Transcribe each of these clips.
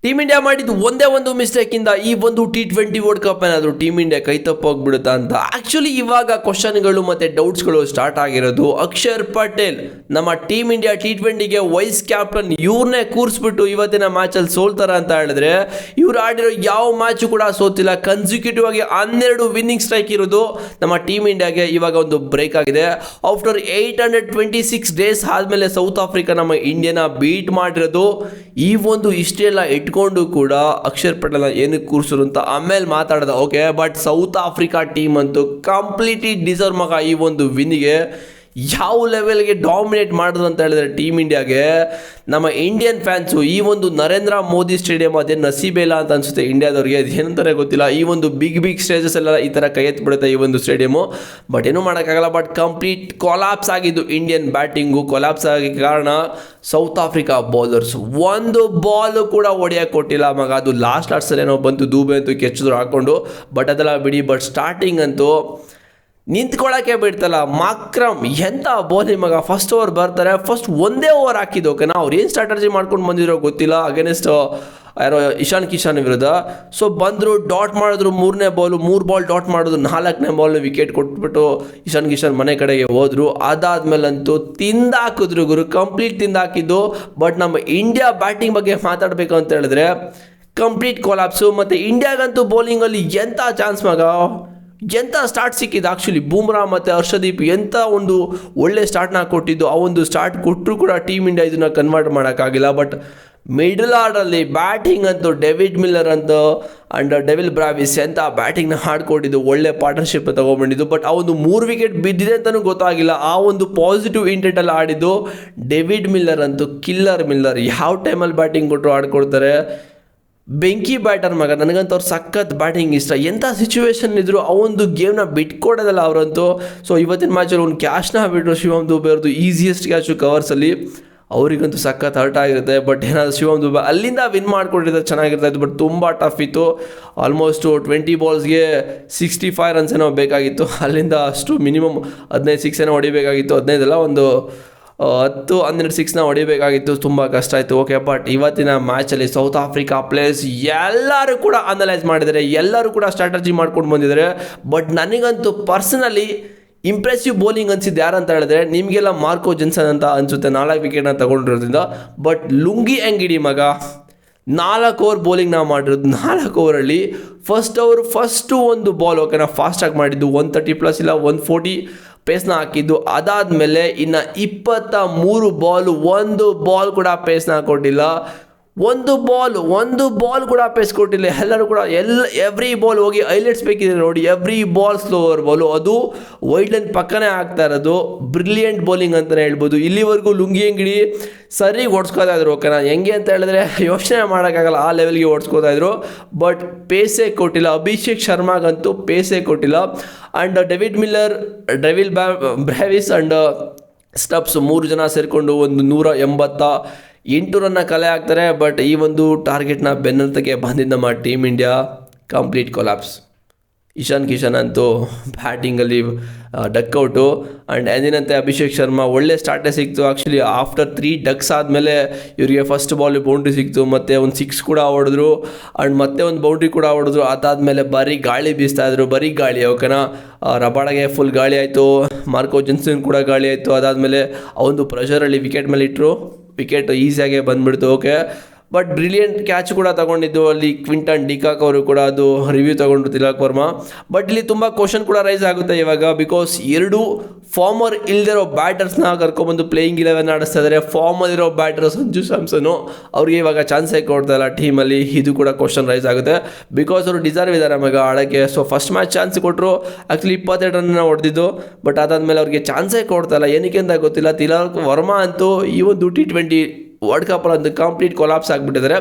Team India ಮಾಡಿದ್ದು ಒಂದೇ ಒಂದು ಮಿಸ್ಟೇಕಿಂದ ಈ ಒಂದು T20 ವರ್ಲ್ಡ್ ಕಪ್ ಏನಾದರೂ ಟೀಮ್ ಇಂಡಿಯಾ ಕೈ ತಪ್ಪೋಗ್ಬಿಡುತ್ತಾ ಅಂತ ಆ್ಯಕ್ಚುಲಿ ಇವಾಗ ಕ್ವಶನ್ಗಳು ಮತ್ತು ಡೌಟ್ಸ್ಗಳು ಸ್ಟಾರ್ಟ್ ಆಗಿರೋದು. ಅಕ್ಷರ್ ಪಟೇಲ್ ನಮ್ಮ ಟೀಮ್ ಇಂಡಿಯಾ T20ಗೆ ವೈಸ್ ಕ್ಯಾಪ್ಟನ್ ಇವ್ರನ್ನೇ ಕೂರಿಸ್ಬಿಟ್ಟು ಇವತ್ತಿನ ಮ್ಯಾಚಲ್ಲಿ ಸೋಲ್ತಾರ ಅಂತ ಹೇಳಿದ್ರೆ ಇವ್ರು ಆಡಿರೋ ಯಾವ ಮ್ಯಾಚು ಕೂಡ ಸೋತಿಲ್ಲ. ಕನ್ಸಿಕ್ಯೂಟಿವ್ ಆಗಿ 12 ವಿನ್ನಿಂಗ್ ಸ್ಟ್ರೈಕ್ ಇರೋದು ನಮ್ಮ ಟೀಮ್ ಇಂಡಿಯಾಗೆ ಇವಾಗ ಒಂದು ಬ್ರೇಕ್ ಆಗಿದೆ. ಆಫ್ಟರ್ 826 ಡೇಸ್ ಆದಮೇಲೆ ಸೌತ್ ಆಫ್ರಿಕಾ ನಮ್ಮ ಇಂಡಿಯಾನ ಬೀಟ್ ಮಾಡಿರೋದು. ಈ ಒಂದು ಇಷ್ಟೆಲ್ಲ ಇಟ್ಕೊಂಡು ಕೂಡ ಅಕ್ಷರ್ ಪಟೇಲ್ ಏನಕ್ಕೆ ಕೂರಿಸಿದ್ರು ಅಂತ ಆಮೇಲೆ ಮಾತಾಡೋದು okay. But south Africa team ಅಂತೂ ಕಂಪ್ಲೀಟ್ಲಿ ಡಿಸರ್ವ್ ಮಗ ಈ ಒಂದು ವಿನ್ನಿಗೆ. ಯಾವ ಲೆವೆಲ್ಗೆ ಡಾಮಿನೇಟ್ ಮಾಡಿದ್ರು ಅಂತ ಹೇಳಿದ್ರೆ ಟೀಮ್ ಇಂಡಿಯಾಗೆ ನಮ್ಮ ಇಂಡಿಯನ್ ಫ್ಯಾನ್ಸು ಈ ಒಂದು ನರೇಂದ್ರ ಮೋದಿ ಸ್ಟೇಡಿಯಂ ಅದೇ ನಸೀಬೇಲ ಅಂತ ಅನಿಸುತ್ತೆ ಇಂಡಿಯಾದವ್ರಿಗೆ. ಅದು ಏನಂತಾರೆ ಗೊತ್ತಿಲ್ಲ. ಈ ಒಂದು ಬಿಗ್ ಸ್ಟೇಜಸ್ ಎಲ್ಲ ಈ ಥರ ಕೈ ಎತ್ಬಿಡುತ್ತೆ ಈ ಒಂದು ಸ್ಟೇಡಿಯಮು. ಬಟ್ ಏನೂ ಮಾಡೋಕ್ಕಾಗಲ್ಲ. ಬಟ್ ಕಂಪ್ಲೀಟ್ ಕೊಲಾಪ್ಸ್ ಆಗಿದ್ದು ಇಂಡಿಯನ್ ಬ್ಯಾಟಿಂಗು. ಕೊಲಾಪ್ಸ್ ಆಗಿ ಕಾರಣ ಸೌತ್ ಆಫ್ರಿಕಾ ಬೌಲರ್ಸ್ ಒಂದು ಬಾಲು ಕೂಡ ಹೊಡೆಯೋಕೆ ಕೊಟ್ಟಿಲ್ಲ ಮಗ. ಅದು ಲಾಸ್ಟ್ ಏನೋ ಬಂತು ದೂಬೆ ಅಂತೂ ಕೆಚ್ಚಿದ್ರು ಹಾಕ್ಕೊಂಡು. ಬಟ್ ಅದೆಲ್ಲ ಬಿಡಿ. ಬಟ್ ಸ್ಟಾರ್ಟಿಂಗ್ ಅಂತೂ ನಿಂತ್ಕೊಳ್ಳೋಕ್ಕೆ ಬಿಡ್ತಲ್ಲ. ಮಾಕ್ರಮ್ ಎಂಥ ಬೌಲಿಂಗ್ ಮಗ. ಫಸ್ಟ್ ಓವರ್ ಬರ್ತಾರೆ, ಫಸ್ಟ್ ಒಂದೇ ಓವರ್ ಹಾಕಿದ್ದು ಓಕೆನಾ. ಅವ್ರು ಏನು ಸ್ಟ್ರಾಟಜಿ ಮಾಡ್ಕೊಂಡು ಬಂದಿರೋ ಗೊತ್ತಿಲ್ಲ ಅಗೇನೆಸ್ಟ್ ಯಾರೋ ಇಶಾನ್ ಕಿಶನ್ ವಿರುದ್ಧ. ಸೊ ಬಂದರು, ಡಾಟ್ ಮಾಡಿದ್ರು, 3ನೇ ಬಾಲು 3 ಬಾಲ್ ಡಾಟ್ ಮಾಡಿದ್ರು, 4ನೇ ಬಾಲ್ ವಿಕೆಟ್ ಕೊಟ್ಬಿಟ್ಟು ಇಶಾನ್ ಕಿಶನ್ ಮನೆ ಕಡೆಗೆ ಹೋದರು. ಅದಾದ್ಮೇಲಂತೂ ತಿಂದಾಕಿದ್ರು ಗುರು, ಕಂಪ್ಲೀಟ್ ತಿಂದಾಕಿದ್ದು. ಬಟ್ ನಮ್ಮ ಇಂಡಿಯಾ ಬ್ಯಾಟಿಂಗ್ ಬಗ್ಗೆ ಮಾತಾಡಬೇಕು ಅಂತ ಹೇಳಿದ್ರೆ ಕಂಪ್ಲೀಟ್ ಕೊಲಾಪ್ಸು. ಮತ್ತು ಇಂಡಿಯಾಗಂತೂ ಬೌಲಿಂಗಲ್ಲಿ ಎಂಥ ಚಾನ್ಸ್ ಮಗ, ಎಂಥ ಸ್ಟಾರ್ಟ್ ಸಿಕ್ಕಿದ್ದು. ಆ್ಯಕ್ಚುಲಿ ಬೂಮ್ರಾ ಮತ್ತು ಹರ್ಷದೀಪ್ ಎಂಥ ಒಂದು ಒಳ್ಳೆ ಸ್ಟಾರ್ಟ್ನ ಕೊಟ್ಟಿದ್ದು. ಆ ಒಂದು ಸ್ಟಾರ್ಟ್ ಕೊಟ್ಟರು ಕೂಡ ಟೀಮ್ ಇಂಡಿಯಾ ಇದನ್ನು ಕನ್ವರ್ಟ್ ಮಾಡೋಕ್ಕಾಗಿಲ್ಲ. ಬಟ್ ಮಿಡಲ್ ಆರ್ಡರಲ್ಲಿ ಬ್ಯಾಟಿಂಗ್ ಅಂತೂ ಡೇವಿಡ್ ಮಿಲ್ಲರ್ ಅಂತ ಆ್ಯಂಡ್ ಡೆವಿಲ್ ಬ್ರಾವಿಸ್ ಎಂಥ ಬ್ಯಾಟಿಂಗ್ನ ಹಾಡ್ಕೊಟ್ಟಿದ್ದು, ಒಳ್ಳೆ ಪಾರ್ಟ್ನರ್ಶಿಪ್ ತೊಗೊಂಡ್ಬಂದಿದ್ದು. ಬಟ್ ಆ ಒಂದು 3 ವಿಕೆಟ್ ಬಿದ್ದಿದೆ ಅಂತಲೂ ಗೊತ್ತಾಗಿಲ್ಲ. ಆ ಒಂದು ಪಾಸಿಟಿವ್ ಇಂಟೆಂಟಲ್ಲಿ ಆಡಿದ್ದು ಡೇವಿಡ್ ಮಿಲ್ಲರ್ ಅಂತೂ ಕಿಲ್ಲರ್ ಮಿಲ್ಲರ್. ಯಾವ ಟೈಮಲ್ಲಿ ಬ್ಯಾಟಿಂಗ್ ಕೊಟ್ಟರು ಆಡ್ಕೊಡ್ತಾರೆ. ಬೆಂಕಿ ಬ್ಯಾಟರ್ ಮಗ. ನನಗಂತೂ ಅವ್ರು ಸಖತ್ ಬ್ಯಾಟಿಂಗ್ ಇಷ್ಟ. ಎಂಥ ಸಿಚುವೇಶನ್ ಇದ್ದರು ಆ ಒಂದು ಗೇಮ್ನ ಬಿಟ್ಕೊಡೋದಲ್ಲ ಅವರಂತೂ. ಸೊ ಇವತ್ತಿನ ಮ್ಯಾಚಲ್ಲಿ ಒಂದು ಕ್ಯಾಚ್ನ ಬಿಟ್ಟರು ಶಿವಮ್ ದುಬೆ ಅವ್ರದ್ದು ಈಸಿಯೆಸ್ಟ್ ಕ್ಯಾಚು ಕವರ್ಸಲ್ಲಿ. ಅವರಿಗಂತೂ ಸಖತ್ ಹರ್ಟ್ ಆಗಿರುತ್ತೆ. ಬಟ್ ಏನಾದರೂ ಶಿವಮ್ ದುಬೆ ಅಲ್ಲಿಂದ ವಿನ್ ಮಾಡಿಕೊಂಡಿದ್ರೆ ಚೆನ್ನಾಗಿರ್ತಾಯಿತ್ತು. ಬಟ್ ತುಂಬ ಟಫ್ ಇತ್ತು. ಆಲ್ಮೋಸ್ಟು 20 ಬಾಲ್ಸ್ಗೆ 65 ರನ್ಸ್ ಏನೋ ಬೇಕಾಗಿತ್ತು. ಅಲ್ಲಿಂದ ಅಷ್ಟು ಮಿನಿಮಮ್ 15 ಸಿಕ್ಸ್ ಏನೋ ಹೊಡಿಬೇಕಾಗಿತ್ತು. 15 ಒಂದು 10-12 ಸಿಕ್ಸ್ನ ಹೊಡಿಬೇಕಾಗಿತ್ತು. ತುಂಬ ಕಷ್ಟ ಆಯಿತು ಓಕೆ. ಬಟ್ ಇವತ್ತಿನ ಮ್ಯಾಚಲ್ಲಿ ಸೌತ್ ಆಫ್ರಿಕಾ ಪ್ಲೇಯರ್ಸ್ ಎಲ್ಲರೂ ಕೂಡ ಅನಲೈಸ್ ಮಾಡಿದ್ದಾರೆ, ಎಲ್ಲರೂ ಕೂಡ ಸ್ಟ್ರಾಟಜಿ ಮಾಡ್ಕೊಂಡು ಬಂದಿದ್ದಾರೆ. ಬಟ್ ನನಗಂತೂ ಪರ್ಸನಲಿ ಇಂಪ್ರೆಸಿವ್ ಬೌಲಿಂಗ್ ಅನಿಸಿದ್ದು ಯಾರಂತ ಹೇಳಿದ್ರೆ ನಿಮಗೆಲ್ಲ ಮಾರ್ಕೋ ಜೆನ್ಸನ್ ಅಂತ ಅನಿಸುತ್ತೆ, 4 ವಿಕೆಟ್ನ ತಗೊಂಡಿರೋದ್ರಿಂದ. ಬಟ್ ಲುಂಗಿ ಅಂಗಿಡಿ ಮಗ 4 ಓವರ್ ಬೌಲಿಂಗ್ ನಾವು ಮಾಡಿರೋದು. 4 ಓವರಲ್ಲಿ ಫಸ್ಟು ಒಂದು ಬಾಲ್ ಓಕೆನಾ ಫಾಸ್ಟಾಗಿ ಮಾಡಿದ್ದು 130+ ಇಲ್ಲ 140 ಪೇಸ್ನ ಹಾಕಿದ್ದು. ಅದಾದಮೇಲೆ ಇನ್ನು 23 ಬಾಲು, ಒಂದು ಬಾಲ್ ಕೂಡ ಪೇಸ್ನ ಕೊಟ್ಟಿಲ್ಲ. ಒಂದು ಬಾಲ್ ಕೂಡ ಪೇಸ್ ಕೊಟ್ಟಿಲ್ಲ. ಎಲ್ಲರೂ ಕೂಡ ಎವ್ರಿ ಬಾಲ್ ಹೋಗಿ ಹೈಲೈಟ್ಸ್ ಬೇಕಿದೆ ನೋಡಿ. ಎವ್ರಿ ಬಾಲ್ ಸ್ಲೋವರ್ ಬಾಲು, ಅದು ವೈಡ್ ಲೈನ್ ಪಕ್ಕನೇ ಆಗ್ತಾ ಇರೋದು. ಬ್ರಿಲಿಯಂಟ್ ಬೌಲಿಂಗ್ ಅಂತಲೇ ಹೇಳ್ಬೋದು. ಇಲ್ಲಿವರೆಗೂ ಲುಂಗಿ ಅಂಗಡಿ ಸರಿ ಓಡಿಸ್ಕೋತಾ ಇದ್ರು ಓಕೆನಾ. ಹೆಂಗೆ ಅಂತ ಹೇಳಿದ್ರೆ ಯೋಚನೆ ಮಾಡೋಕ್ಕಾಗಲ್ಲ, ಆ ಲೆವೆಲ್ಗೆ ಓಡಿಸ್ಕೋತಾ ಇದ್ರು. ಬಟ್ ಪೇಸೇ ಕೊಟ್ಟಿಲ್ಲ. ಅಭಿಷೇಕ್ ಶರ್ಮಾಗಂತೂ ಪೇಸೇ ಕೊಟ್ಟಿಲ್ಲ. And David Miller, devil ಬ್ರಾವಿಸ್ and stubs 3 ಜನ ಸೇರಿಕೊಂಡು ಒಂದು 188 ರನ್ನ ಕಲೆ ಹಾಕ್ತಾರೆ. ಬಟ್ ಈ ಒಂದು ಟಾರ್ಗೆಟ್ನ ಬೆನ್ನತ್ತಕ್ಕೆ ಬಂದಿದ್ದ ನಮ್ಮ team India complete collapse. Ishan Kishan ಅಂತೂ ಬ್ಯಾಟಿಂಗಲ್ಲಿ ಡಕ್ಔಟು. ಆ್ಯಂಡ್ ಎಂದಿನಂತೆ ಅಭಿಷೇಕ್ ಶರ್ಮಾ ಒಳ್ಳೆ ಸ್ಟಾರ್ಟೇ ಸಿಕ್ತು. ಆ್ಯಕ್ಚುಲಿ ಆಫ್ಟರ್ 3 ಡಕ್ಸ್ ಆದಮೇಲೆ ಇವರಿಗೆ ಫಸ್ಟ್ ಬಾಲ್ ಬೌಂಡ್ರಿ ಸಿಕ್ತು, ಮತ್ತು ಒಂದು 6 ಕೂಡ ಹೊಡೆದ್ರು. ಆ್ಯಂಡ್ ಮತ್ತೆ ಒಂದು ಬೌಂಡ್ರಿ ಕೂಡ ಹೊಡೆದ್ರು. ಅದಾದಮೇಲೆ ಬರೀ ಗಾಳಿ ಬೀಸ್ತಾಯಿದ್ರು, ಬರೀ ಗಾಳಿ ಓಕೆನಾ. ರಬಾಡಗೆ ಫುಲ್ ಗಾಳಿ ಆಯಿತು, ಮಾರ್ಕೋ ಜೆನ್ಸನ್ ಕೂಡ ಗಾಳಿ ಆಯಿತು. ಅದಾದಮೇಲೆ ಆ ಒಂದು ಪ್ರೆಷರಲ್ಲಿ ವಿಕೆಟ್ ಮೇಲೆ ಇಟ್ಟರು, ವಿಕೆಟ್ ಈಸಿಯಾಗೆ ಬಂದುಬಿಡ್ತು ಓಕೆ. ಬಟ್ ಬ್ರಿಲಿಯಂಟ್ ಕ್ಯಾಚ್ ಕೂಡ ತಗೊಂಡಿದ್ದು ಅಲ್ಲಿ ಕ್ವಿಂಟನ್ ಡಿಕಾಕ್ ಅವರು ಕೂಡ ಅದು ರಿವ್ಯೂ ತಗೊಂಡ್ರು ತಿಲಕ್ ವರ್ಮಾ. ಬಟ್ ಇಲ್ಲಿ ತುಂಬ ಕ್ವಶನ್ ಕೂಡ ರೈಸ್ ಆಗುತ್ತೆ ಇವಾಗ. ಬಿಕಾಸ್ 2 ಫಾರ್ಮರ್ ಇಲ್ದಿರೋ ಬ್ಯಾಟರ್ಸ್ನ ಕರ್ಕೊಬಂದು ಪ್ಲೇಯಿಂಗ್ 11 ಆಡಿಸ್ತಾ ಇದ್ದಾರೆ. ಫಾರ್ಮಲ್ಲಿರೋ ಬ್ಯಾಟರ್ ಸಂಜು ಸ್ಯಾಮ್ಸನ್ನು ಅವ್ರಿಗೆ ಇವಾಗ ಚಾನ್ಸೇ ಕೊಡ್ತಾ ಇಲ್ಲ ಟೀಮಲ್ಲಿ. ಇದು ಕೂಡ ಕ್ವಶನ್ ರೈಸ್ ಆಗುತ್ತೆ. ಬಿಕಾಸ್ ಅವರು ಡಿಸರ್ವ್ ಇದ್ದಾರೆ ಮಗ ಆಡೋಕ್ಕೆ. ಸೊ ಫಸ್ಟ್ ಮ್ಯಾಚ್ ಚಾನ್ಸ್ ಕೊಟ್ಟರು, ಆ್ಯಕ್ಚುಲಿ 22 ರನ್ನ ಹೊಡೆದಿದ್ದು. ಬಟ್ ಅದಾದಮೇಲೆ ಅವ್ರಿಗೆ ಚಾನ್ಸೇ ಕೊಡ್ತಾ ಇಲ್ಲ, ಏನಕ್ಕೆ ಅಂತ ಗೊತ್ತಿಲ್ಲ. ತಿಲಕ್ ವರ್ಮಾ ಅಂತೂ ಈ ಒಂದು T20 ವರ್ಲ್ಡ್ ಕಪ್ಪಲ್ಲಿ ಒಂದು ಕಂಪ್ಲೀಟ್ ಕೊಲಾಪ್ಸ್ ಆಗಿಬಿಟ್ಟಿದ್ದಾರೆ.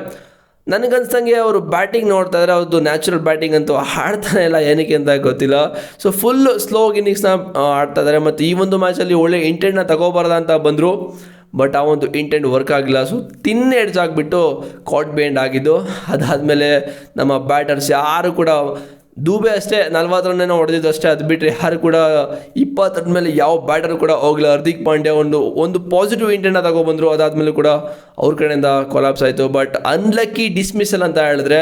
ನನಗನ್ಸಂಗೆ ಅವರು ಬ್ಯಾಟಿಂಗ್ ನೋಡ್ತಾ ಇದ್ದಾರೆ, ಅವ್ರದ್ದು ನ್ಯಾಚುರಲ್ ಬ್ಯಾಟಿಂಗ್ ಅಂತೂ ಆಡ್ತಾನೆ ಇಲ್ಲ, ಏನಕ್ಕೆ ಅಂತ ಗೊತ್ತಿಲ್ಲ. ಸೊ ಫುಲ್ ಸ್ಲೋ ಇನ್ನಿಂಗ್ಸ್ನ ಆಡ್ತಾ ಇದ್ದಾರೆ. ಮತ್ತು ಈ ಒಂದು ಮ್ಯಾಚಲ್ಲಿ ಒಳ್ಳೆ ಇಂಟೆಂಟ್ನ ತಗೋಬಾರ್ದ ಅಂತ ಬಂದರು. ಬಟ್ ಆ ಒಂದು ಇಂಟೆಂಟ್ ವರ್ಕ್ ಆಗಿಲ್ಲ. ಸೊ ಎಡ್ಜ್ ಆಗಿಬಿಟ್ಟು ಕಾಟ್ ಬೇಂಡ್ ಆಗಿದ್ದು. ಅದಾದಮೇಲೆ ನಮ್ಮ ಬ್ಯಾಟರ್ಸ್ ಯಾರು ಕೂಡ ದೂಬೆ ಅಷ್ಟೇ 40 ರನ್ನೇನೋ ಹೊಡೆದಿದ್ದು ಅಷ್ಟೇ, ಅದು ಬಿಟ್ಟರೆ ಯಾರು ಕೂಡ 20 ರನ್ ಮೇಲೆ ಯಾವ ಬ್ಯಾಟರ್ ಕೂಡ ಹೋಗಲಿಲ್ಲ. ಹಾರ್ದಿಕ್ ಪಾಂಡ್ಯ ಒಂದು ಪಾಸಿಟಿವ್ ಇಂಟೆಂಟ್ ತಗೊಬಂದರು, ಅದಾದಮೇಲೆ ಕೂಡ ಅವ್ರ ಕಡೆಯಿಂದ ಕೊಲಾಪ್ಸ್ ಆಯಿತು. ಬಟ್ ಅನ್ಲಕ್ಕಿ ಡಿಸ್ಮಿಸಲ್ ಅಂತ ಹೇಳಿದ್ರೆ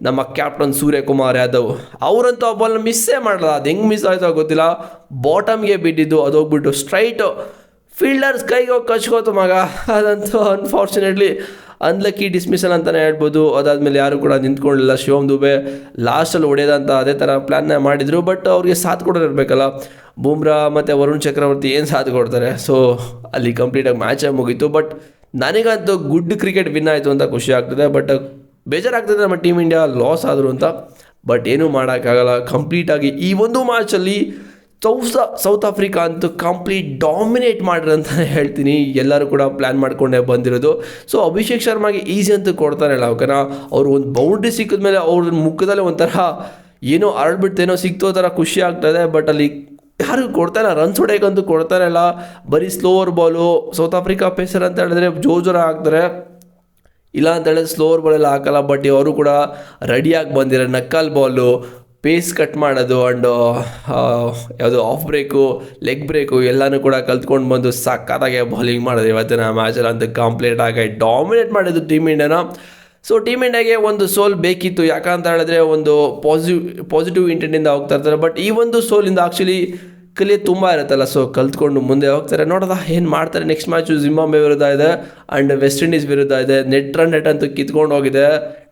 ನಮ್ಮ ಕ್ಯಾಪ್ಟನ್ ಸೂರ್ಯಕುಮಾರ್ ಯಾದವ್ ಅವರಂತೂ ಆ ಬಾಲ್ನ ಮಿಸ್ಸೇ ಮಾಡಲ್ಲ. ಅದು ಹೆಂಗೆ ಮಿಸ್ ಆಯಿತೋ ಗೊತ್ತಿಲ್ಲ, ಬಾಟಮ್ಗೆ ಬಿದ್ದಿದ್ದು, ಅದು ಹೋಗ್ಬಿಟ್ಟು ಸ್ಟ್ರೈಟ್ ಫೀಲ್ಡರ್ಸ್ ಕೈಗೆ ಹೋಗಿ ಕಚ್ಕೋತು ಮಗ. ಅದಂತೂ ಅನ್ಫಾರ್ಚುನೇಟ್ಲಿ ಅನ್ಲಕ್ಕಿ ಡಿಸ್ಮಿಸಲ್ ಅಂತಲೇ ಹೇಳ್ಬೋದು. ಅದಾದಮೇಲೆ ಯಾರು ಕೂಡ ನಿಂತ್ಕೊಳ್ಳಿಲ್ಲ. ಶಿವಮ್ ದುಬೆ ಲಾಸ್ಟಲ್ಲಿ ಹೊಡೆಯೋದಂತ ಅದೇ ಥರ ಪ್ಲ್ಯಾನ್ನ ಮಾಡಿದರು, ಬಟ್ ಅವ್ರಿಗೆ ಸಾಥ್ ಕೊಡೋರು ಇರಬೇಕಲ್ಲ. ಬೂಮ್ರಾ ಮತ್ತು ವರುಣ್ ಚಕ್ರವರ್ತಿ ಏನು ಸಾಥ್ ಕೊಡ್ತಾರೆ? ಸೊ ಅಲ್ಲಿ ಕಂಪ್ಲೀಟಾಗಿ ಮ್ಯಾಚೇ ಮುಗೀತು. ಬಟ್ ನನಗಂತೂ ಗುಡ್ ಕ್ರಿಕೆಟ್ ವಿನ್ ಆಯಿತು ಅಂತ ಖುಷಿ ಆಗ್ತದೆ. ಬಟ್ ಬೇಜಾರಾಗ್ತದೆ ನಮ್ಮ ಟೀಮ್ ಇಂಡಿಯಾ ಲಾಸ್ ಆದರು ಅಂತ. ಬಟ್ ಏನೂ ಮಾಡೋಕ್ಕಾಗಲ್ಲ. ಕಂಪ್ಲೀಟಾಗಿ ಈ ಒಂದು ಮ್ಯಾಚಲ್ಲಿ ಸೌತ್ ಆಫ್ರಿಕಾ ಅಂತೂ ಕಂಪ್ಲೀಟ್ ಡಾಮಿನೇಟ್ ಮಾಡಿದ್ರು ಅಂತಲೇ ಹೇಳ್ತೀನಿ. ಎಲ್ಲರೂ ಕೂಡ ಪ್ಲ್ಯಾನ್ ಮಾಡ್ಕೊಂಡೇ ಬಂದಿರೋದು. ಸೊ ಅಭಿಷೇಕ್ ಶರ್ಮಾಗೆ ಈಸಿ ಅಂತೂ ಕೊಡ್ತಾರಲ್ಲ, ಯಾಕಂದ್ರೆ ಅವ್ರು ಒಂದು ಬೌಂಡ್ರಿ ಸಿಕ್ಕಿದ ಮೇಲೆ ಅವ್ರ ಮುಖದಲ್ಲೇ ಒಂಥರ ಏನೋ ಹರಡ್ಬಿಡ್ತೇನೋ ಸಿಕ್ತೋ ಥರ ಖುಷಿ ಆಗ್ತದೆ. ಬಟ್ ಅಲ್ಲಿ ಯಾರು ಕೊಡ್ತಾಯಿಲ್ಲ, ರನ್ಸ್ ಹೊಡೆಯೋಕ್ಕಂತೂ ಕೊಡ್ತಾರಲ್ಲ, ಬರೀ slower ball. South Africa pacer ಅಂತ ಹೇಳಿದ್ರೆ ಜೋರ ಹಾಕ್ತಾರೆ, ಇಲ್ಲ ಅಂತ ಹೇಳಿದ್ರೆ ಸ್ಲೋವರ್ ಬಾಲೆಲ್ಲ ಹಾಕಲ್ಲ. ಬಟ್ ಅವರು ಕೂಡ ರೆಡಿಯಾಗಿ ಬಂದಿರೋ ನಕ್ಕಲ್ ಬಾಲು, ಪೇಸ್ ಕಟ್ ಮಾಡೋದು ಆ್ಯಂಡ್ ಯಾವುದು ಆಫ್ ಬ್ರೇಕು, ಲೆಗ್ ಬ್ರೇಕು ಎಲ್ಲನೂ ಕೂಡ ಕಲ್ತ್ಕೊಂಡು ಬಂದು ಸಕ್ಕತ್ತಾಗೆ ಬೌಲಿಂಗ್ ಮಾಡಿದ್ರು ಇವತ್ತಿನ ಮ್ಯಾಚಲ್ಲಿ. ಅಂತ ಕಂಪ್ಲೀಟಾಗಿ ಡಾಮಿನೇಟ್ ಮಾಡಿದ್ದು ಟೀಮ್ ಇಂಡಿಯಾನ. ಸೊ ಟೀಮ್ ಇಂಡಿಯಾಗೆ ಒಂದು ಸೋಲ್ ಬೇಕಿತ್ತು, ಯಾಕಂತ ಹೇಳಿದ್ರೆ ಒಂದು ಪಾಸಿಟಿವ್ ಇಂಟೆಂಟಿಂದ ಹೋಗ್ತಾ ಇರ್ತಾರೆ. ಬಟ್ ಈ ಒಂದು ಸೋಲಿಂದ ಆ್ಯಕ್ಚುಲಿ ಕಲಿಯೋದು ತುಂಬ ಇರುತ್ತಲ್ಲ, ಸೊ ಕಲ್ತ್ಕೊಂಡು ಮುಂದೆ ಹೋಗ್ತಾರೆ. ನೋಡೋದ ಏನು ಮಾಡ್ತಾರೆ. ನೆಕ್ಸ್ಟ್ ಮ್ಯಾಚು ಜಿಂಬಾಬ್ವೆ ವಿರುದ್ಧ ಇದೆ ಆ್ಯಂಡ್ ವೆಸ್ಟ್ ಇಂಡೀಸ್ ವಿರುದ್ಧ ಇದೆ. ನೆಟ್ ಅಂತೂ ಕಿತ್ಕೊಂಡು ಹೋಗಿದೆ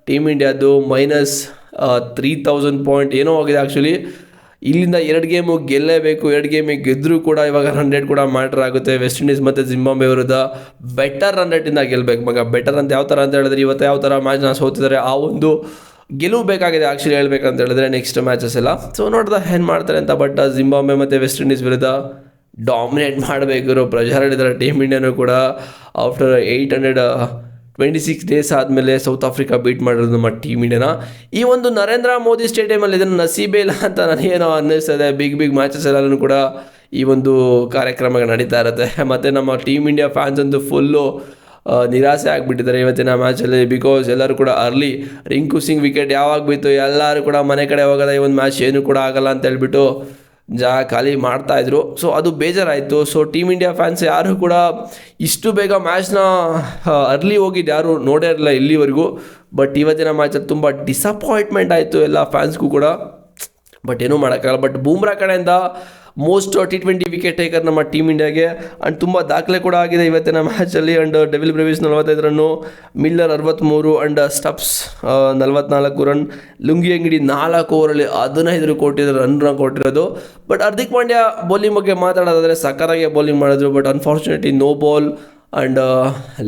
ಟೀಮ್ ಇಂಡಿಯಾದು. -3000 ಪಾಯಿಂಟ್ ಏನೋ ಹೋಗಿದೆ ಆ್ಯಕ್ಚುಲಿ. ಇಲ್ಲಿಂದ 2 ಗೇಮು ಗೆಲ್ಲೇಬೇಕು. 2 ಗೇಮಿಗೆ ಗೆದ್ದರೂ ಕೂಡ ಇವಾಗ 100 ಕೂಡ ಮ್ಯಾಟ್ರ್ ಆಗುತ್ತೆ. ವೆಸ್ಟ್ ಇಂಡೀಸ್ ಮತ್ತು ಜಿಂಬಾಬ್ವೆ ವಿರುದ್ಧ ಬೆಟರ್ 100ಇಂದ ಗೆಲ್ಲಬೇಕು ಮಗ. ಬೆಟರ್ ಅಂತ ಯಾವ ಥರ ಅಂತ ಹೇಳಿದ್ರೆ ಇವತ್ತು ಯಾವ ಥರ ಮ್ಯಾಚ್ನ ಸೋತಿದ್ದಾರೆ ಆ ಒಂದು ಗೆಲುವು ಬೇಕಾಗಿದೆ ಆ್ಯಕ್ಚುಲಿ ಹೇಳ್ಬೇಕಂತ ಹೇಳಿದ್ರೆ ನೆಕ್ಸ್ಟ್ ಮ್ಯಾಚಸ್ ಎಲ್ಲ. ಸೊ ನೋಡ್ದೆ ಏನು ಮಾಡ್ತಾರೆ ಅಂತ. ಬಟ್ ಜಿಂಬಾಬ್ವೆ ಮತ್ತು ವೆಸ್ಟ್ ಇಂಡೀಸ್ ವಿರುದ್ಧ ಡಾಮಿನೇಟ್ ಮಾಡಬೇಕು ಪ್ರೆಷರ್ ಹಿಡಿದಾರೆ ಟೀಮ್ ಇಂಡಿಯಾನೂ ಕೂಡ. ಆಫ್ಟರ್ 826 ಡೇಸ್ ಆದಮೇಲೆ ಸೌತ್ ಆಫ್ರಿಕಾ ಬೀಟ್ ಮಾಡಿರೋದು ನಮ್ಮ ಟೀಮ್ ಇಂಡಿಯಾನ. ಈ ಒಂದು ನರೇಂದ್ರ ಮೋದಿ ಸ್ಟೇಡಿಯಮಲ್ಲಿ ಇದನ್ನು ನಸೀಬೇ ಇಲ್ಲ ಅಂತ ನನಗೇನೋ ಅನ್ನಿಸ್ತದೆ. ಬಿಗ್ ಮ್ಯಾಚಸ್ ಎಲ್ಲನೂ ಕೂಡ ಈ ಒಂದು ಕಾರ್ಯಕ್ರಮ ನಡೀತಾ ಇರುತ್ತೆ. ಮತ್ತು ನಮ್ಮ ಟೀಮ್ ಇಂಡಿಯಾ ಫ್ಯಾನ್ಸ್ ಅಂತೂ ಫುಲ್ಲು ನಿರಾಸೆ ಆಗಿಬಿಟ್ಟಿದ್ದಾರೆ ಇವತ್ತಿನ ಮ್ಯಾಚಲ್ಲಿ. ಬಿಕಾಸ್ ಎಲ್ಲರೂ ಕೂಡ ಅರ್ಲಿ ರಿಂಕು ಸಿಂಗ್ ವಿಕೆಟ್ ಯಾವಾಗ ಬಿತ್ತು ಎಲ್ಲರೂ ಕೂಡ ಮನೆ ಕಡೆ ಹೋಗೋದ, ಈ ಒಂದು ಮ್ಯಾಚ್ ಏನೂ ಕೂಡ ಆಗಲ್ಲ ಅಂತ ಹೇಳ್ಬಿಟ್ಟು ಖಾಲಿ ಮಾಡ್ತಾಯಿದ್ರು. ಸೊ ಅದು ಬೇಜಾರಾಯಿತು. ಸೊ ಟೀಮ್ ಇಂಡಿಯಾ ಫ್ಯಾನ್ಸ್ ಯಾರು ಕೂಡ ಇಷ್ಟು ಬೇಗ ಮ್ಯಾಚ್ನ ಅರ್ಲಿ ಹೋಗಿದ್ದು ಯಾರು ನೋಡೇ ಇರಲಿಲ್ಲ ಇಲ್ಲಿವರೆಗೂ. ಬಟ್ ಇವತ್ತಿನ ಮ್ಯಾಚಲ್ಲಿ ತುಂಬ ಡಿಸಪಾಯಿಂಟ್ಮೆಂಟ್ ಆಯಿತು ಎಲ್ಲ ಫ್ಯಾನ್ಸ್ಗೂ ಕೂಡ. ಬಟ್ ಏನೂ ಮಾಡೋಕ್ಕಾಗಲ್ಲ. ಬಟ್ ಬೂಮ್ರಾ ಕಡೆಯಿಂದ ಮೋಸ್ಟ್ T20 ವಿಕೆಟ್ ಟೇಕರ್ ನಮ್ಮ ಟೀಮ್ ಇಂಡಿಯಾಗೆ. ಆ್ಯಂಡ್ ತುಂಬ ದಾಖಲೆ ಕೂಡ ಆಗಿದೆ ಇವತ್ತಿನ ಮ್ಯಾಚಲ್ಲಿ. ಆ್ಯಂಡ್ ಡೆವಿಲ್ ಬ್ರೇವಿಸ್ 45 ರನ್ನು, Miller 63 and Stubbs 44 run. Lungi Ngidi 4 ಓವರಲ್ಲಿ 15 ರನ್ ಕೊಟ್ಟಿರೋದು. ಬಟ್ ಹಾರ್ದಿಕ್ ಪಾಂಡ್ಯ ಬೌಲಿಂಗ್ ಬಗ್ಗೆ ಮಾತಾಡೋದಾದರೆ ಸಕ್ಕತ್ತಾಗಿ ಬೌಲಿಂಗ್ ಮಾಡಿದ್ರು. But unfortunately no ball and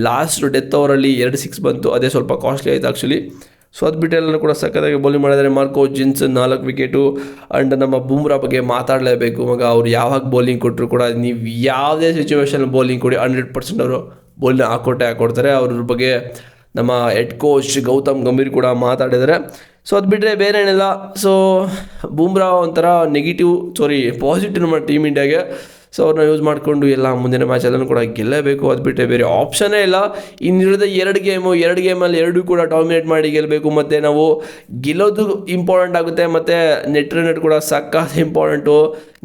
last death ಓವರಲ್ಲಿ 2 6 ಬಂತು. ಅದೇ ಸ್ವಲ್ಪ ಕಾಸ್ಟ್ಲಿ ಆಯಿತು ಆ್ಯಕ್ಚುಲಿ. ಸೊ ಅದು ಬಿಟ್ಟು ಎಲ್ಲರೂ ಕೂಡ ಸಕ್ಕತ್ತಾಗಿ ಬೌಲಿಂಗ್ ಮಾಡಿದ್ದಾರೆ. Marco Jansen 4 wicket. ಆ್ಯಂಡ್ ನಮ್ಮ ಬೂಮ್ರಾ ಬಗ್ಗೆ ಮಾತಾಡಲೇಬೇಕು ಮಗ. ಅವ್ರು ಯಾವಾಗ ಬೌಲಿಂಗ್ ಕೊಟ್ಟರು ಕೂಡ ನೀವು ಯಾವುದೇ ಸಿಚುವೇಶನ್ ಬೌಲಿಂಗ್ ಕೊಡಿ 100% ಅವರು ಬೌಲಿಂಗ್ ಹಾಕ್ಕೊಡ್ತಾರೆ. ಅವ್ರ ಬಗ್ಗೆ ನಮ್ಮ ಹೆಡ್ ಕೋಚ್ ಗೌತಮ್ ಗಂಭೀರ್ ಕೂಡ ಮಾತಾಡಿದ್ದಾರೆ. ಸೊ ಅದು ಬಿಟ್ಟರೆ ಬೇರೆ ಏನಿಲ್ಲ. ಸೊ ಬೂಮ್ರಾ ಒಂಥರ ಪಾಸಿಟಿವ್ ನಮ್ಮ ಟೀಮ್ ಇಂಡಿಯಾಗೆ. ಸೊ ಅವ್ರನ್ನ ಯೂಸ್ ಮಾಡಿಕೊಂಡು ಎಲ್ಲ ಮುಂದಿನ ಮ್ಯಾಚೆಲ್ಲೂ ಕೂಡ ಗೆಲ್ಲಬೇಕು. ಅದು ಬಿಟ್ಟರೆ ಬೇರೆ ಆಪ್ಷನ್ನೇ ಇಲ್ಲ. ಇನ್ನಿರೋದ 2 ಗೇಮಲ್ಲಿ 2 ಕೂಡ ಡಾಮಿನೇಟ್ ಮಾಡಿ ಗೆಲ್ಲಬೇಕು. ಮತ್ತು ನಾವು ಗೆಲ್ಲೋದು ಇಂಪಾರ್ಟೆಂಟ್ ಆಗುತ್ತೆ, ಮತ್ತು ನೆಟ್ ರನ್ ಕೂಡ ಸಕ್ಕತ್ ಇಂಪಾರ್ಟೆಂಟು.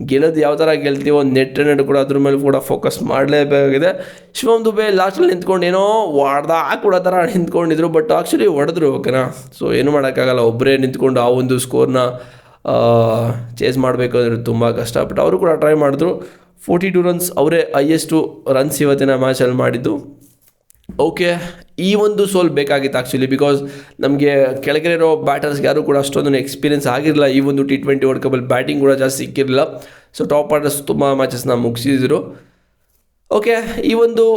ಗೆಲ್ಲೋದು ಯಾವ ಥರ ಗೆಲ್ತೀವೋ ನೆಟ್ ರನ್ ಕೂಡ ಅದ್ರ ಮೇಲೆ ಕೂಡ ಫೋಕಸ್ ಮಾಡಲೇಬೇಕಾಗಿದೆ. ಶಿವಮ್ ದುಬೆ ಲಾಸ್ಟಲ್ಲಿ ನಿಂತ್ಕೊಂಡು ಏನೋ ಹೊಡೆದ ಥರ ನಿಂತ್ಕೊಂಡಿದ್ರು. ಬಟ್ ಆ್ಯಕ್ಚುಲಿ ಹೊಡೆದ್ರು, ಓಕೆನಾ. ಸೊ ಏನು ಮಾಡೋಕ್ಕಾಗಲ್ಲ, ಒಬ್ಬರೇ ನಿಂತ್ಕೊಂಡು ಆ ಒಂದು ಸ್ಕೋರ್ನ ಚೇಸ್ ಮಾಡಬೇಕು ಅಂದರೆ ತುಂಬ ಕಷ್ಟ. ಬಟ್ ಅವರು ಕೂಡ ಟ್ರೈ ಮಾಡಿದ್ರು. 42 ರನ್ಸ್ ಅವರೇ ಹೈಯೆಸ್ಟು ರನ್ಸ್ ಇವತ್ತಿನ ಮ್ಯಾಚಲ್ಲಿ ಮಾಡಿದ್ದು. ಓಕೆ, ಈ ಒಂದು ಸೋಲ್ ಬೇಕಾಗಿತ್ತು ಆ್ಯಕ್ಚುಲಿ. ಬಿಕಾಸ್ ನಮಗೆ ಕೆಳಗಡೆ ಇರೋ ಬ್ಯಾಟರ್ಸ್ಗೆ ಯಾರು ಕೂಡ ಅಷ್ಟೊಂದು ಎಕ್ಸ್ಪೀರಿಯನ್ಸ್ ಆಗಿರಲಿಲ್ಲ. ಈ ಒಂದು T20 ವರ್ಲ್ಡ್ ಕಪ್ಪಲ್ಲಿ ಬ್ಯಾಟಿಂಗ್ ಕೂಡ ಜಾಸ್ತಿ ಸಿಕ್ಕಿರಲಿಲ್ಲ. ಸೊ ಟಾಪ್ ಆರ್ಡರ್ಸ್ ತುಂಬ ಮ್ಯಾಚಸ್ನ ಮುಗಿಸಿದ್ರು. ಓಕೆ, ಈ ಒಂದು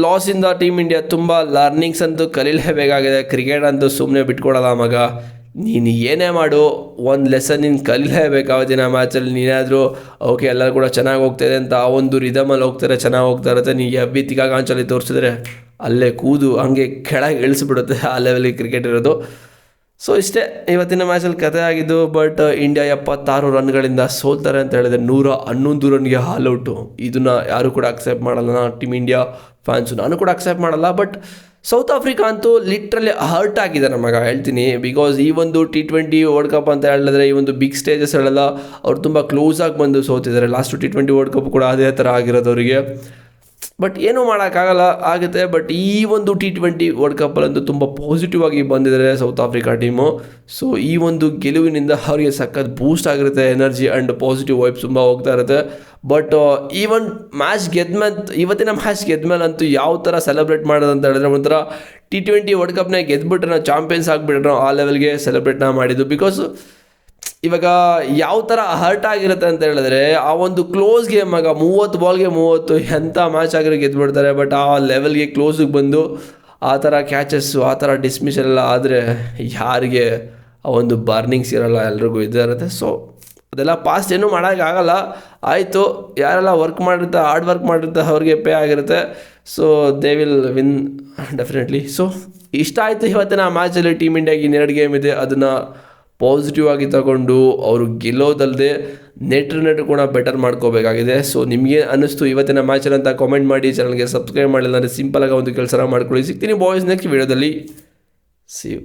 ಲಾಸಿಂದ ಟೀಮ್ ಇಂಡಿಯಾ ತುಂಬ ಲರ್ನಿಂಗ್ಸ್ ಅಂತೂ ಕಲೀಲೇಬೇಕಾಗಿದೆ. ಕ್ರಿಕೆಟ್ ಅಂತೂ ಸುಮ್ಮನೆ ಬಿಟ್ಕೊಡಲ್ಲ ಮಗ. ನೀನು ಏನೇ ಮಾಡು, ಒಂದು ಲೆಸನ್ ನೀನು ಕಲೀಲೇಬೇಕಾವತ್ತಿನ ಮ್ಯಾಚಲ್ಲಿ. ನೀನಾದರೂ ಓಕೆ ಎಲ್ಲರೂ ಕೂಡ ಚೆನ್ನಾಗಿ ಹೋಗ್ತಾಯಿದೆ ಅಂತ ಆ ಒಂದು ರಿದಮಲ್ಲಿ ಹೋಗ್ತಾರೆ, ಚೆನ್ನಾಗಿ ಹೋಗ್ತಾ ಇರುತ್ತೆ. ನೀ ಎಬ್ಬಿ ತಿಗಾಂಚಲ್ಲಿ ತೋರಿಸಿದ್ರೆ ಅಲ್ಲೇ ಕೂದು ಹಂಗೆ ಕೆಳಗೆ ಇಳಿಸ್ಬಿಡುತ್ತೆ. ಆ ಲೆವೆಲಿಗೆ ಕ್ರಿಕೆಟ್ ಇರೋದು. ಸೊ ಇಷ್ಟೇ ಇವತ್ತಿನ ಮ್ಯಾಚಲ್ಲಿ ಕಥೆ ಆಗಿದ್ದು. ಬಟ್ ಇಂಡಿಯಾ 76 ರನ್ಗಳಿಂದ ಸೋಲ್ತಾರೆ ಅಂತ ಹೇಳಿದ್ರೆ 111 ರನ್ಗೆ ಆಲ್ಔಟು. ಇದನ್ನು ಯಾರು ಕೂಡ ಅಕ್ಸೆಪ್ಟ್ ಮಾಡಲ್ಲ ಟೀಮ್ ಇಂಡಿಯಾ ಫ್ಯಾನ್ಸು. ನಾನು ಕೂಡ ಅಕ್ಸೆಪ್ಟ್ ಮಾಡಲ್ಲ. ಬಟ್ ಸೌತ್ ಆಫ್ರಿಕಾ ಅಂತೂ ಲಿಟ್ರಲಿ ಹರ್ಟ್ ಆಗಿದೆ ನಮಗೆ ಹೇಳ್ತೀನಿ. ಬಿಕಾಸ್ ಈ ಒಂದು T20 ವರ್ಲ್ಡ್ ಕಪ್ ಅಂತ ಹೇಳಿದ್ರೆ ಈ ಒಂದು ಬಿಗ್ ಸ್ಟೇಜಸ್ ಎಲ್ಲ ಅವ್ರು ತುಂಬ ಕ್ಲೋಸ್ ಆಗಿ ಬಂದು ಸೋತಿದ್ದಾರೆ. ಲಾಸ್ಟ್ T20 ವರ್ಲ್ಡ್ ಕಪ್ ಕೂಡ ಅದೇ ಥರ ಆಗಿರೋದು ಅವರಿಗೆ. ಬಟ್ ಏನೂ ಮಾಡೋಕ್ಕಾಗಲ್ಲ, ಆಗುತ್ತೆ. ಬಟ್ ಈ ಒಂದು T20 ವರ್ಲ್ಡ್ ಕಪ್ಪಲ್ಲಂತೂ ತುಂಬ ಪಾಸಿಟಿವ್ ಆಗಿ ಬಂದಿದ್ದಾರೆ ಸೌತ್ ಆಫ್ರಿಕಾ ಟೀಮು. ಸೊ ಈ ಒಂದು ಗೆಲುವಿನಿಂದ ಅವರಿಗೆ ಸಖತ್ ಬೂಸ್ಟ್ ಆಗಿರುತ್ತೆ, ಎನರ್ಜಿ ಆ್ಯಂಡ್ ಪಾಸಿಟಿವ್ ವೈಬ್ಸ್ ತುಂಬ ಹೋಗ್ತಾ ಇರುತ್ತೆ. ಬಟ್ ಈವನ್ ಇವತ್ತಿನ ಮ್ಯಾಚ್ ಗೆದ್ಮೇಲಂತೂ ಯಾವ ಥರ ಸೆಲೆಬ್ರೇಟ್ ಮಾಡೋದು ಅಂತ ಹೇಳಿದ್ರೆ ಒಂಥರ T20 ವರ್ಲ್ಡ್ ಕಪ್ನ ಗೆದ್ಬಿಟ್ರೆ ನಾವು ಚಾಂಪಿಯನ್ಸ್ ಆಗಿಬಿಟ್ರೆ ಆ ಲೆವೆಲ್ಗೆ ಸೆಲೆಬ್ರೇಟ್ ಮಾಡಿದ್ದು. ಬಿಕಾಸ್ ಇವಾಗ ಯಾವ ಥರ ಹರ್ಟ್ ಆಗಿರುತ್ತೆ ಅಂತ ಹೇಳಿದ್ರೆ ಆ ಒಂದು ಕ್ಲೋಸ್ ಗೇಮ್, 30 ಬಾಲ್ಗೆ 30 ಎಂಥ ಮ್ಯಾಚ್ ಆಗಿರೋ ಗೆದ್ಬಿಡ್ತಾರೆ. ಬಟ್ ಆ ಲೆವೆಲ್ಗೆ ಕ್ಲೋಸಿಗೆ ಬಂದು ಆ ಥರ ಕ್ಯಾಚಸ್ಸು, ಆ ಥರ ಡಿಸ್ಮಿಷನ್ ಎಲ್ಲ ಆದರೆ ಯಾರಿಗೆ ಆ ಒಂದು ಬರ್ನಿಂಗ್ಸ್ ಇರೋಲ್ಲ, ಎಲ್ರಿಗೂ ಇದ್ದೇ ಇರುತ್ತೆ. ಸೊ ಅದೆಲ್ಲ ಪಾಸ್ಟ್ ಏನೂ ಮಾಡೋಕ್ಕಾಗಲ್ಲ. ಆಯಿತು, ಯಾರೆಲ್ಲ ಹಾರ್ಡ್ ವರ್ಕ್ ಮಾಡಿರ್ತಾರೆ ಅವ್ರಿಗೆ ಪೇ ಆಗಿರುತ್ತೆ. So they will win definitely. So ಇಷ್ಟ ಆಯಿತು ಇವತ್ತಿನ ಮ್ಯಾಚಲ್ಲಿ. ಟೀಮ್ ಇಂಡಿಯಾಗೆ ಇನ್ನೆರಡು ಗೇಮ್ ಇದೆ, ಅದನ್ನು ಪಾಸಿಟಿವ್ ಆಗಿ ತಗೊಂಡು ಅವರು ಗೆಲ್ಲೋದಲ್ಲದೆ ನೆಟ್ ಕೂಡ ಬೆಟರ್ ಮಾಡ್ಕೋಬೇಕಾಗಿದೆ. ಸೊ ನಿಮಗೆ ಅನ್ನಿಸ್ತು ಇವತ್ತಿನ ಮ್ಯಾಚಲ್ಲಿ ಅಂತ ಕಾಮೆಂಟ್ ಮಾಡಿ. ಚಾನಲ್ಗೆ ಸಬ್ಸ್ಕ್ರೈಬ್ ಮಾಡಿಲ್ಲ ಅಂದರೆ ಸಿಂಪಲಾಗಿ ಒಂದು ಕೆಲಸ ಮಾಡ್ಕೊಳ್ಳಿ. ಸಿಗ್ತೀನಿ ಬಾಯ್ಸ್ ನೆಕ್ಸ್ಟ್ ವೀಡಿಯೋದಲ್ಲಿ. See you.